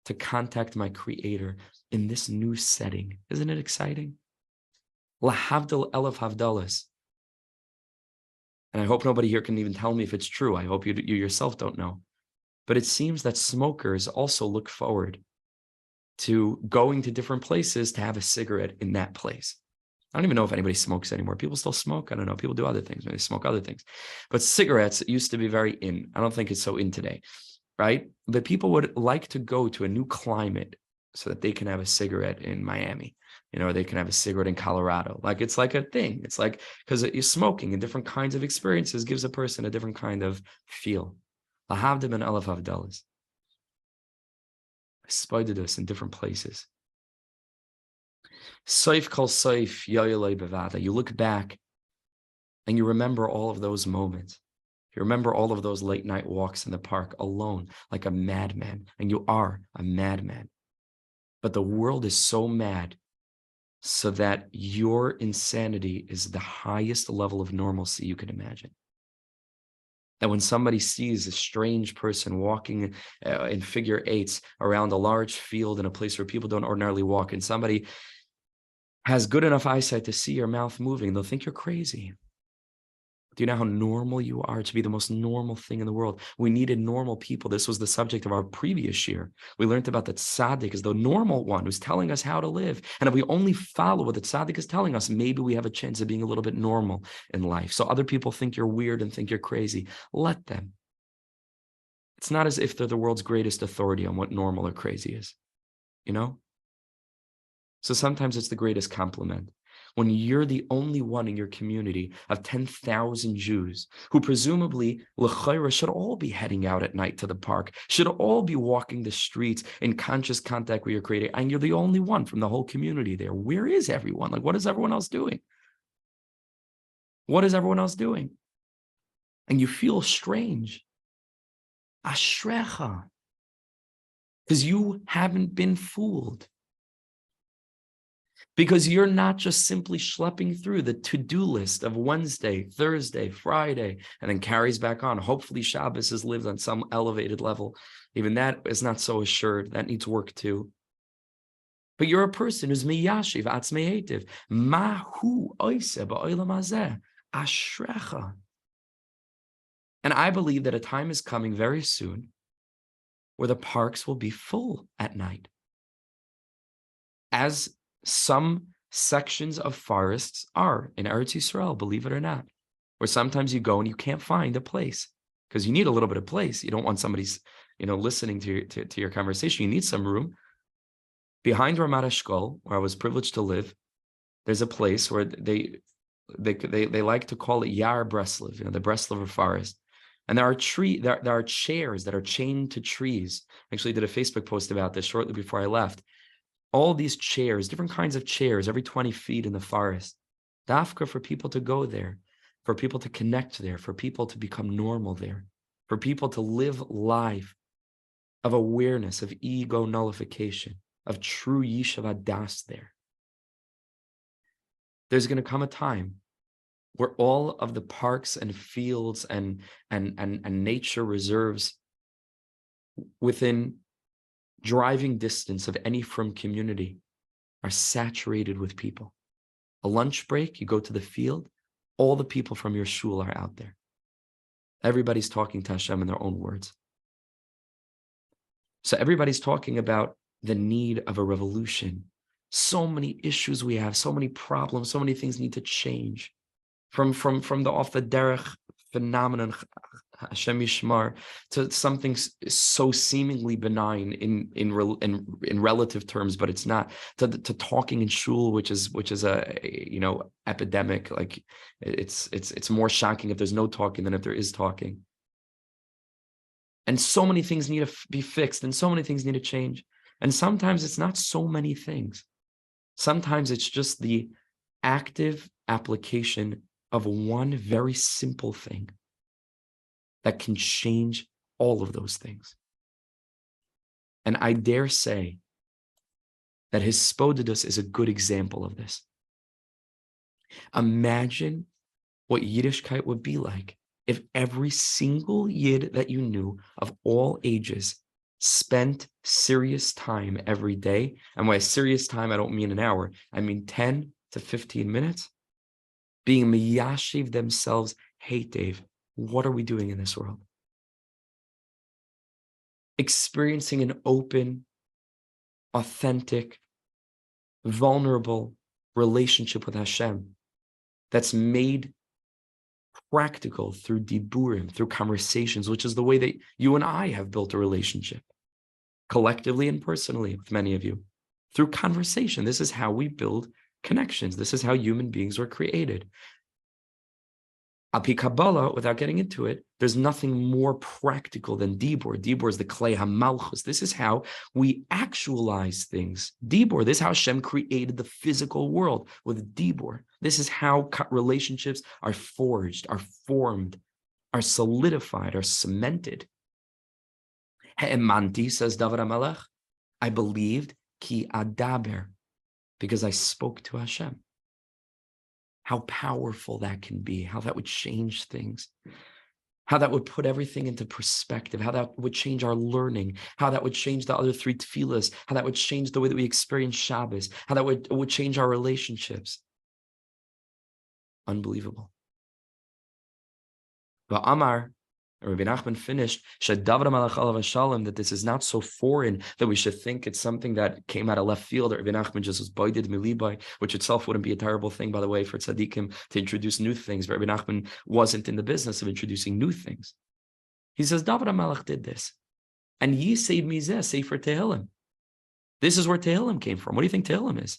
to contact my creator in this new setting. Isn't it exciting? Lahavdal elef havdalas. And I hope nobody here can even tell me if it's true. I hope you yourself don't know. But it seems that smokers also look forward to going to different places to have a cigarette in that place. I don't even know if anybody smokes anymore. People still smoke. I don't know. People do other things. Maybe they smoke other things. But cigarettes used to be very in. I don't think it's so in today. Right? But people would like to go to a new climate so that they can have a cigarette in Miami, or they can have a cigarette in Colorado. Like, it's like a thing. It's like, because you're smoking and different kinds of experiences gives a person a different kind of feel. Lahavdim and Aleph Havdalas. Hisbodedus in different places. Soif kol soif yoyelei bevada. You look back and you remember all of those moments. You remember all of those late night walks in the park alone, like a madman, and you are a madman. But the world is so mad so that your insanity is the highest level of normalcy you can imagine. That when somebody sees a strange person walking in figure eights around a large field in a place where people don't ordinarily walk, and somebody has good enough eyesight to see your mouth moving, they'll think you're crazy. Do you know how normal you are to be the most normal thing in the world? We needed normal people. This was the subject of our previous shiur. We learned about the tzaddik as the normal one who's telling us how to live. And if we only follow what the tzaddik is telling us, maybe we have a chance of being a little bit normal in life. So other people think you're weird and think you're crazy. Let them. It's not as if they're the world's greatest authority on what normal or crazy is, So sometimes it's the greatest compliment when you're the only one in your community of 10,000 Jews who presumably, l'chayra, should all be heading out at night to the park, should all be walking the streets in conscious contact with your creator, and you're the only one from the whole community there. Where is everyone? Like, what is everyone else doing? What is everyone else doing? And you feel strange. Ashrecha. because you haven't been fooled. Because you're not just simply schlepping through the to-do list of Wednesday, Thursday, Friday, and then carries back on. Hopefully Shabbos is lived on some elevated level. Even that is not so assured. That needs work too. But you're a person who's miyashiv atzmei hetiv. Mahu oise ba'olam hazeh ashrecha. And I believe that a time is coming very soon where the parks will be full at night. As some sections of forests are in Eretz Yisrael, believe it or not, where sometimes you go and you can't find a place because you need a little bit of place. You don't want somebody's, listening to your conversation. You need some room. Behind Ramat Eshkol, where I was privileged to live, there's a place where they like to call it Yar Breslev, the Breslever forest. And there are chairs that are chained to trees. I actually did a Facebook post about this shortly before I left. All these chairs, different kinds of chairs, every 20 feet in the forest. Dafka for people to go there, for people to connect there, for people to become normal there, for people to live life of awareness, of ego nullification, of true Yishuv Das there. There's going to come a time where all of the parks and fields and nature reserves within driving distance of any from community are saturated with people. A lunch break, you go to the field, all the people from your shul are out there. Everybody's talking to Hashem in their own words. So everybody's talking about the need of a revolution. So many issues we have, so many problems, so many things need to change. From the off the derech phenomenon, Hashem Yishmar, to something so seemingly benign in relative terms, but it's not. To talking in shul, which is a epidemic. Like it's more shocking if there's no talking than if there is talking. And so many things need to be fixed, and so many things need to change. And sometimes it's not so many things. Sometimes it's just the active application of one very simple thing that can change all of those things. And I dare say that Hisbodedus is a good example of this. Imagine what Yiddishkeit would be like if every single Yid that you knew of all ages spent serious time every day. And by serious time, I don't mean an hour. I mean 10 to 15 minutes. Being miyashiv themselves. Hey, Dave, what are we doing in this world? Experiencing an open, authentic, vulnerable relationship with Hashem that's made practical through diburim, through conversations, which is the way that you and I have built a relationship, collectively and personally with many of you, through conversation. This is how we build connections. This is how human beings were created. Api Kabbalah, without getting into it, there's nothing more practical than Dibur. Dibur is the Klei HaMalchus. This is how we actualize things. Dibur, this is how Hashem created the physical world with Dibur. This is how relationships are forged, are formed, are solidified, are cemented. He'emanti, says David HaMelech, I believed, ki adaber, because I spoke to Hashem. How powerful that can be, how that would change things, how that would put everything into perspective, how that would change our learning, how that would change the other three tefillas, how that would change the way that we experience Shabbos, how that would change our relationships. Unbelievable. But Amar, Rebbe Nachman finished, that this is not so foreign that we should think it's something that came out of left field, or Rebbe Nachman just was boided milibai, which itself wouldn't be a terrible thing, by the way, for tzaddikim to introduce new things. But Rebbe Nachman wasn't in the business of introducing new things. He says, David HaMelech did this. And Yisei Mizeh, Sefer Tehillim. This is where Tehillim came from. What do you think Tehillim is?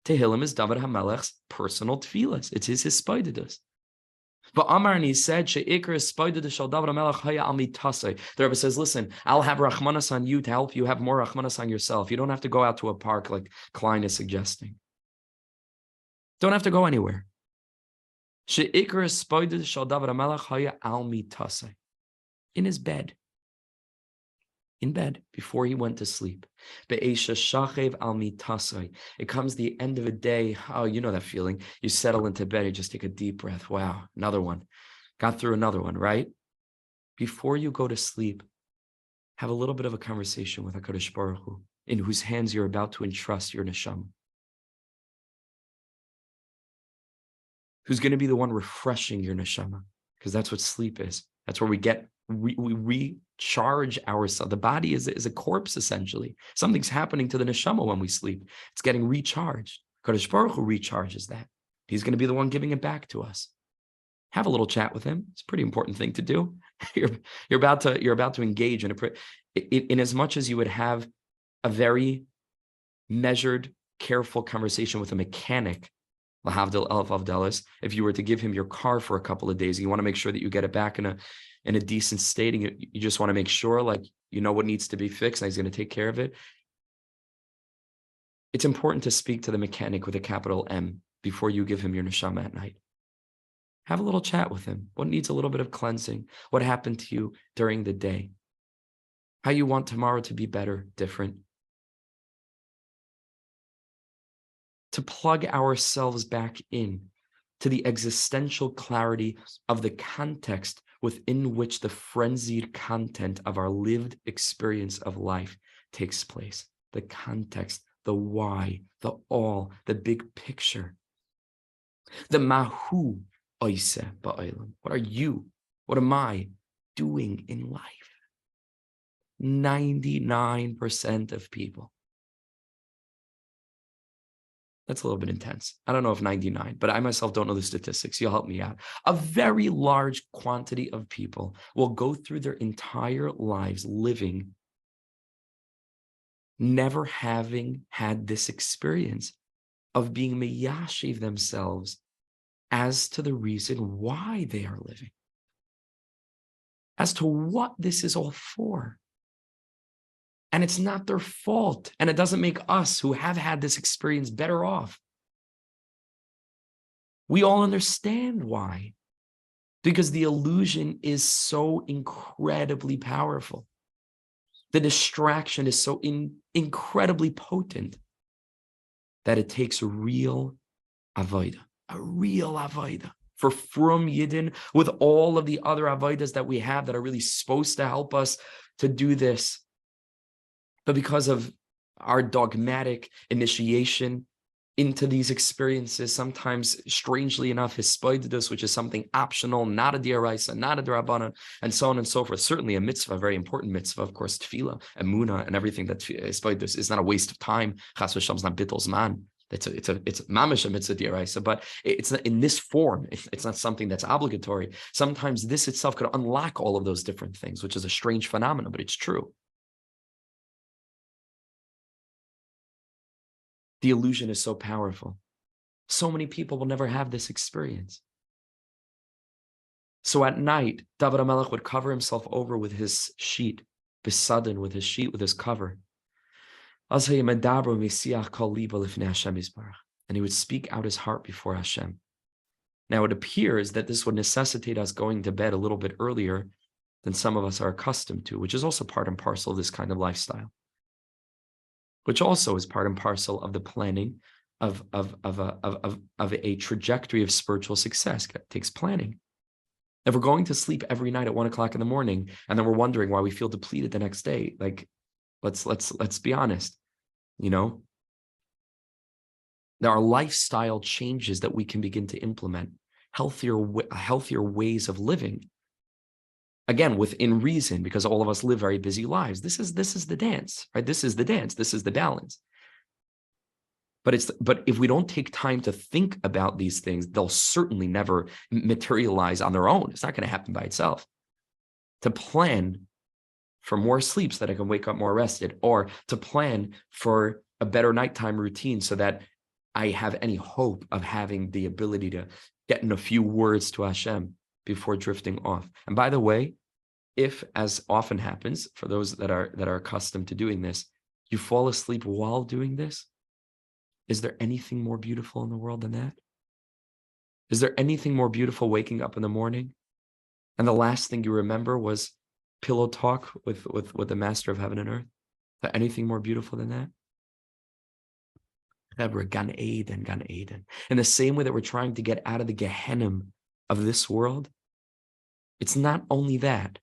Tehillim is David HaMelech's personal tefillas. It's his Hisbodedus. But Amar, and he said, the Rebbe says, listen, I'll have Rachmanas on you to help you have more Rachmanas on yourself. You don't have to go out to a park like Klein is suggesting. Don't have to go anywhere. In his bed. in bed before he went to sleep. Be'esha shachev al mitasai. It comes the end of a day. Oh, you know that feeling. You settle into bed, you just take a deep breath. Wow, another one. Got through another one, right? Before you go to sleep, have a little bit of a conversation with HaKadosh Baruch Hu, in whose hands you're about to entrust your neshama, who's going to be the one refreshing your neshama, because that's what sleep is. That's where we recharge ourselves. The body is a corpse, essentially. Something's happening to the neshama when we sleep. It's getting recharged. HaKadosh Baruch Hu recharges that. He's going to be the one giving it back to us. Have a little chat with him. It's a pretty important thing to do. You're about to engage in as much as you would have a very measured, careful conversation with a mechanic, lahavdil elf avdelis. If you were to give him your car for a couple of days, you want to make sure that you get it back in a decent state, and you just want to make sure, like, you know what needs to be fixed, and he's going to take care of it. It's important to speak to the mechanic with a capital M before you give him your neshama at night. Have a little chat with him. What needs a little bit of cleansing? What happened to you during the day? How you want tomorrow to be better, different? To plug ourselves back in to the existential clarity of the context within which the frenzied content of our lived experience of life takes place. The context, the why, the all, the big picture. The mahu oise ba'olam. What are you? What am I doing in life? 99% of people. That's a little bit intense. I don't know if 99, but I myself don't know the statistics. You'll help me out. A very large quantity of people will go through their entire lives living, never having had this experience of being miyashiv themselves as to the reason why they are living, as to what this is all for. And it's not their fault. And it doesn't make us who have had this experience better off. We all understand why. Because the illusion is so incredibly powerful. The distraction is so incredibly potent that it takes real avodah, a real avodah. For from Yidden, with all of the other avodas that we have that are really supposed to help us to do this, but because of our dogmatic initiation into these experiences, sometimes, strangely enough, Hisbodedus, which is something optional, not a diaraisa, not a d'rabbanan, and so on and so forth. Certainly a mitzvah, a very important mitzvah, of course, tefillah, emunah, and everything that Hisbodedus is not a waste of time. Chas v'shalom is not bittul zman. It's mamish a mitzvah diaraisa, but it's not in this form. It's not something that's obligatory. Sometimes this itself could unlock all of those different things, which is a strange phenomenon, but it's true. The illusion is so powerful. So many people will never have this experience. So at night, David HaMelech would cover himself over with his sheet, besadden with his sheet, with his cover. And he would speak out his heart before Hashem. Now it appears that this would necessitate us going to bed a little bit earlier than some of us are accustomed to, which is also part and parcel of this kind of lifestyle, which also is part and parcel of the planning of a trajectory of spiritual success. It takes planning. If we're going to sleep every night at 1 o'clock in the morning, and then we're wondering why we feel depleted the next day, like, let's be honest, you know, there are lifestyle changes that we can begin to implement, healthier ways of living. Again, within reason, because all of us live very busy lives. This is the dance, right? This is the dance. This is the balance. But if we don't take time to think about these things, they'll certainly never materialize on their own. It's not going to happen by itself. To plan for more sleep so that I can wake up more rested, or to plan for a better nighttime routine so that I have any hope of having the ability to get in a few words to Hashem before drifting off. And by the way, if, as often happens for those that are accustomed to doing this, you fall asleep while doing this, is there anything more beautiful in the world than that? Is there anything more beautiful waking up in the morning and the last thing you remember was pillow talk with the master of heaven and earth? Anything more beautiful than that? Gan Eden, Gan Eden. In the same way that we're trying to get out of the Gehenna of this world, it's not only that.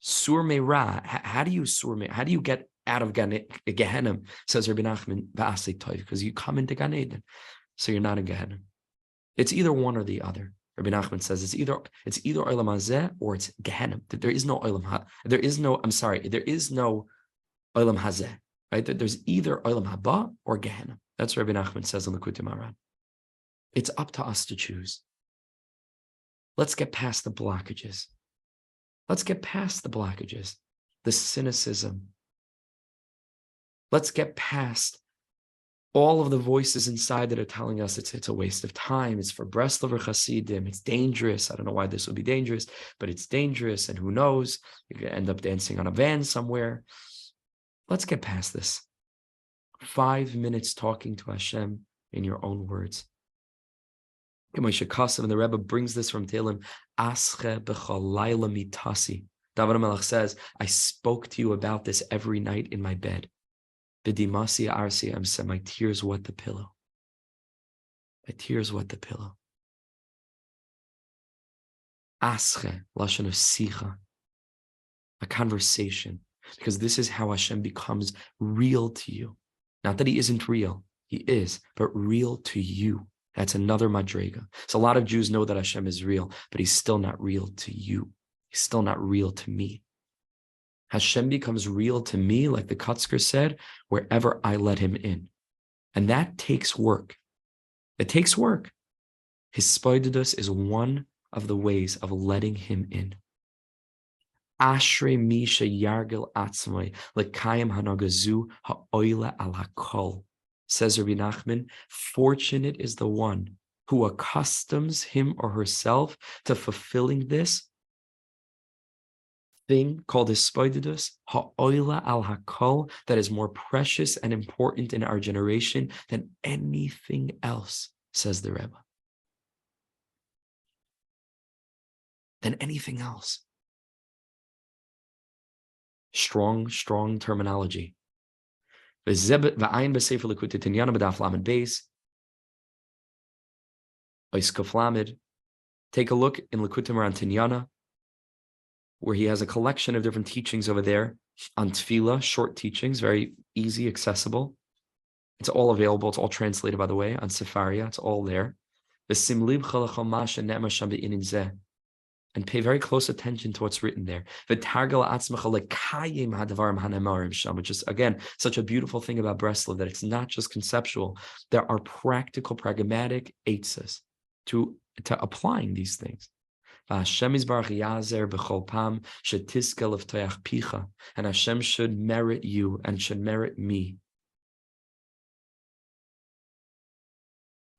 Sur Meira, how do you get out of Gehenna? Says Rebbe Nachman, because you come into Gan Eden, so you're not in Gehenna. It's either one or the other. Rebbe Nachman says it's either Olam Hazeh or it's Gehenna. There is no Olam there is no Olam Hazeh, right? There's either Olam Haba or Gehenna. That's what Rebbe Nachman says in the Sichos HaRan. It's up to us to choose. Let's get past the blockages. Let's get past the blockages, the cynicism. Let's get past all of the voices inside that are telling us it's a waste of time. It's for Breslov Hasidim. It's dangerous. I don't know why this would be dangerous, but it's dangerous. And who knows? You're going to end up dancing on a van somewhere. Let's get past this. 5 minutes talking to Hashem in your own words. And the Rebbe brings this from Tehillim. Asche b'chalayla mitasi. David HaMelech says, I spoke to you about this every night in my bed. B'dimasi arsi amse. My tears wet the pillow. My tears wet the pillow. Asche, lashon of sicha. A conversation. Because this is how Hashem becomes real to you. Not that he isn't real. He is, but real to you. That's another madrega. So a lot of Jews know that Hashem is real, but he's still not real to you. He's still not real to me. Hashem becomes real to me, like the Kotzker said, wherever I let him in. And that takes work. It takes work. Hisbodedus is one of the ways of letting him in. Ashrei misha yargil atzmai lekayim hanagazu ha'oila al hakol. Says Rabbi Nachman, fortunate is the one who accustoms him or herself to fulfilling this thing called Hisbodedus, ha'oila al hakol, that is more precious and important in our generation than anything else, says the Rebbe. Than anything else. Strong terminology. Take a look in Likutei Moharan Tinyana, where he has a collection of different teachings over there on tefillah, short teachings, very easy, accessible. It's all available. It's all translated, by the way, on Sefaria. It's all there. And pay very close attention to what's written there. Which is, again, such a beautiful thing about Breslov, that it's not just conceptual. There are practical, pragmatic eitzes to applying these things. And Hashem should merit you and should merit me.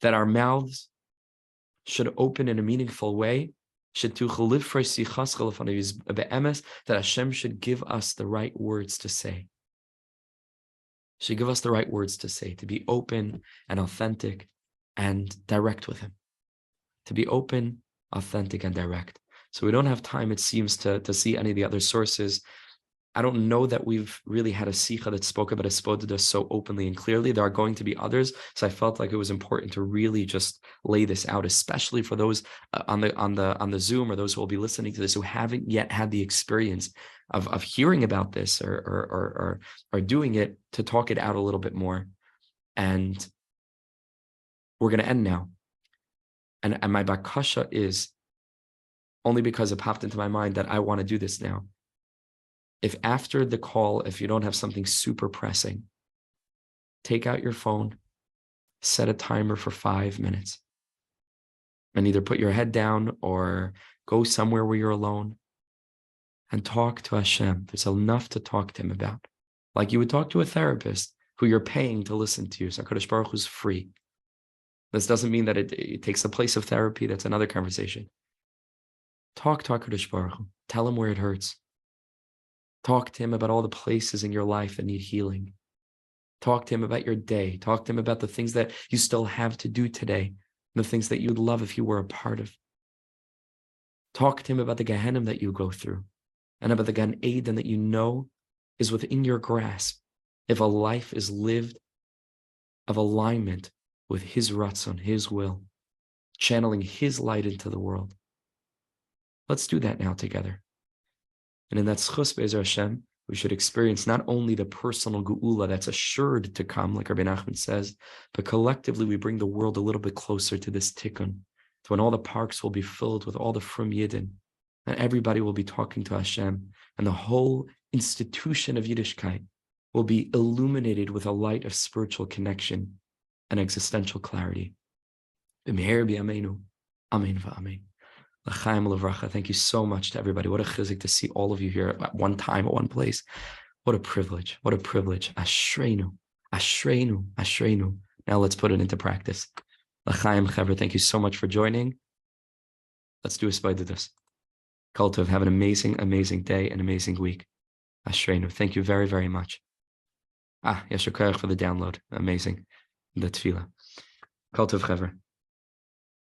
That our mouths should open in a meaningful way, that Hashem should give us the right words to say. Should give us the right words to say, to be open and authentic and direct with him. To be open, authentic, and direct. So we don't have time, it seems, to see any of the other sources. I don't know that we've really had a sicha that spoke about Hisbodedus so openly and clearly. There are going to be others, so I felt like it was important to really just lay this out, especially for those on the Zoom, or those who will be listening to this who haven't yet had the experience of hearing about this or doing it, to talk it out a little bit more. And we're going to end now. And my bakasha is, only because it popped into my mind that I want to do this now. If after the call, if you don't have something super pressing, take out your phone, set a timer for 5 minutes, and either put your head down or go somewhere where you're alone and talk to Hashem. There's enough to talk to him about. Like you would talk to a therapist who you're paying to listen to you. So HaKadosh Baruch Hu is free. This doesn't mean that it takes the place of therapy. That's another conversation. Talk to HaKadosh Baruch Hu. Tell him where it hurts. Talk to him about all the places in your life that need healing. Talk to him about your day. Talk to him about the things that you still have to do today, the things that you'd love if you were a part of. Talk to him about the Gehenna that you go through. and about the Gan Eden that you know is within your grasp, if a life is lived of alignment with His ratzon, His will, channeling His light into the world. Let's do that now together. And in that Sichos Be'ezer Hashem, we should experience not only the personal geula that's assured to come, like Rabbi Nachman says, but collectively we bring the world a little bit closer to this tikkun, to when all the parks will be filled with all the frum Yidden, and everybody will be talking to Hashem, and the whole institution of Yiddishkeit will be illuminated with a light of spiritual connection and existential clarity. B'meher b'yameinu. Amen v'amen. L'chaim l'vracha. Thank you so much to everybody. What a chizik to see all of you here at one time, at one place. What a privilege. What a privilege. Ashreinu. Ashreinu. Ashreinu. Now let's put it into practice. L'chaim Chaver, thank you so much for joining. Let's do Hisbodedus. Kol tov. Have an amazing, amazing day, an amazing week. Ashreinu. Thank you very, very much. Yashar koach for the download. Amazing. The tefillah. Kol tov Chaver.